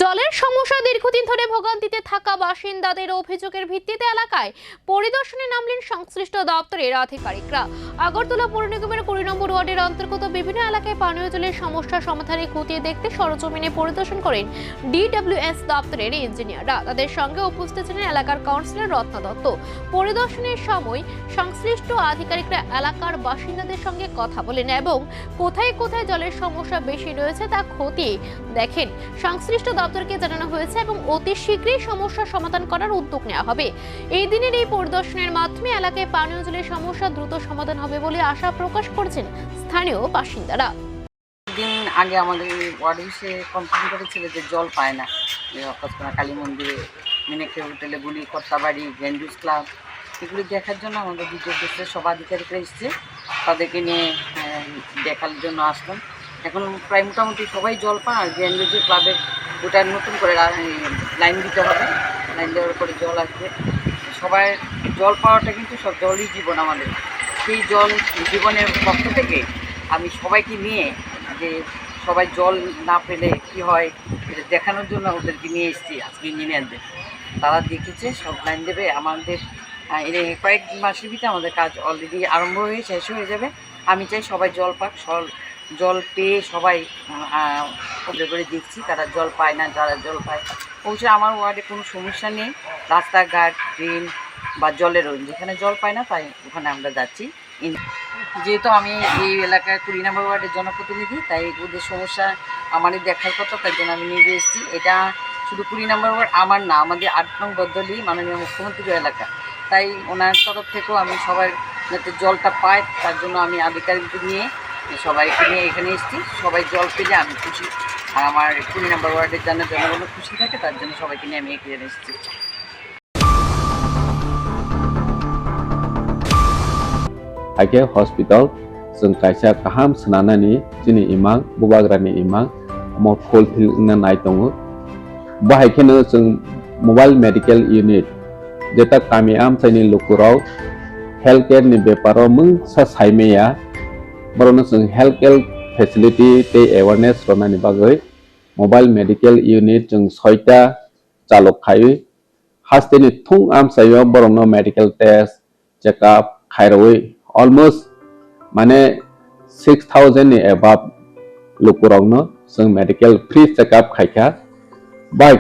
জলের সমস্যা দীর্ঘদিন ধরে ভোগান্তিতে থাকা বাসিন্দাদের অভিযোগের ভিত্তিতে এলাকায় পরিদর্শনে নামলেন সংশ্লিষ্ট দপ্তরের আধিকারিকরা। আগরতলা পৌর নিগমের 20 নম্বর ওয়ার্ডের অন্তর্গত বিভিন্ন এলাকায় পানীয় জলের সমস্যা সমাধানে খতিয়ে দেখতে সরজমিনে পরিদর্শন করেন ডিডব্লিউএস দপ্তরের ইঞ্জিনিয়াররা। তাদের সঙ্গে উপস্থিত ছিলেন এলাকার কাউন্সিলর রত্না দত্ত। পরিদর্শনের সময় সংশ্লিষ্ট আধিকারিকরা এলাকার বাসিন্দাদের সঙ্গে কথা বলেন এবং কোথায় কোথায় জলের সমস্যা বেশি রয়েছে তা খতিয়ে দেখেন। সংশ্লিষ্ট দপ্তরকে জানানো হয়েছে এবং অতি শীঘ্রই সমস্যার সমাধান করার উদ্যোগ নেওয়া হবে। এই দিনের এই পরিদর্শনের মাধ্যমে এলাকায় পানীয় জলের সমস্যা দ্রুত সমাধান হবে বলে আশা প্রকাশ করেছেন স্থানীয় বাসিন্দারা। দিন আগে আমাদের ওয়ার্ড অফিসে কমপ্লেন করেছিল যে জল পায় না, অকস্মাত কালী মন্দিরে, মিনাক্ষী হোটেলে, গুলি কর্তাবাড়ি, গ্যান্ডুস ক্লাব, এগুলি দেখার জন্য আমাদের ডিডব্লিউএসের সব আধিকারিকরা এসছে। তাদেরকে নিয়ে দেখার জন্য আসলাম। এখন প্রায় মোটামুটি সবাই জল পায়। আর গ্যান্ডুসের ক্লাবের ওটা নতুন করে লাইন দিতে হবে, লাইন দেওয়ার পরে জল আসবে। সবাই জল পাওয়াটা কিন্তু সব জলই জীবন আমাদের। সেই জল জীবনের পক্ষ থেকে আমি সবাইকে নিয়ে যে সবাই জল না পেলে কী হয় এটা দেখানোর জন্য ওদেরকে নিয়ে এসেছি আজকে ইঞ্জিনিয়ারদের। তারা দেখেছে, সব লাইন দেবে। আমাদের কয়েক মাসের ভিতরে আমাদের কাজ অলরেডি আরম্ভ হয়ে শেষ হয়ে যাবে। আমি চাই সবাই জল পাক, জল পেয়ে সবাই ওদের করে দেখছি তারা জল পায় না, যারা জল পায়। অবশ্যই আমার ওয়ার্ডে কোনো সমস্যা নেই, রাস্তাঘাট, ড্রেন বা জলেরও যেখানে জল পায় না তাই ওখানে আমরা যাচ্ছি। যেহেতু আমি এই এলাকায় 20 নম্বর ওয়ার্ডের জনপ্রতিনিধি, তাই ওদের সমস্যা আমারই দেখার কথা, তাই জন্য আমি নিজে এসেছি। এটা শুধু 20 নম্বর ওয়ার্ড আমার না, আমাদের 8 নং বদলি মাননীয় মুখ্যমন্ত্রীর এলাকা। তাই ওনার তরফ থেকেও আমি সবার যাতে জলটা পায় তার জন্য আমি আধিকারিকদের নিয়ে সবাইকে নিয়ে এখানে এসেছি। সবাই জল পেলে আমি খুশি, আর আমার 20 নম্বর ওয়ার্ডের জন্য জনগণ খুশি থাকে, তার জন্য সবাইকে নিয়ে আমি এখানে এসেছি। Ake hospital जों kaisa kaham sananani jini imang bubagrani imang amo fulfill na nai tongo bahai kheno जों mobile medical unit jeta kami am saini lukurau healthcare ni beparo mung sa saimeya borono जों healthcare facility te awareness ronani bagai mobile medical unit जों 6ta chalok khai hasteni thung am sayo borono medical test check up khairoi almost माने 6000 ni above lukurong no जों medical free check up खायखा bye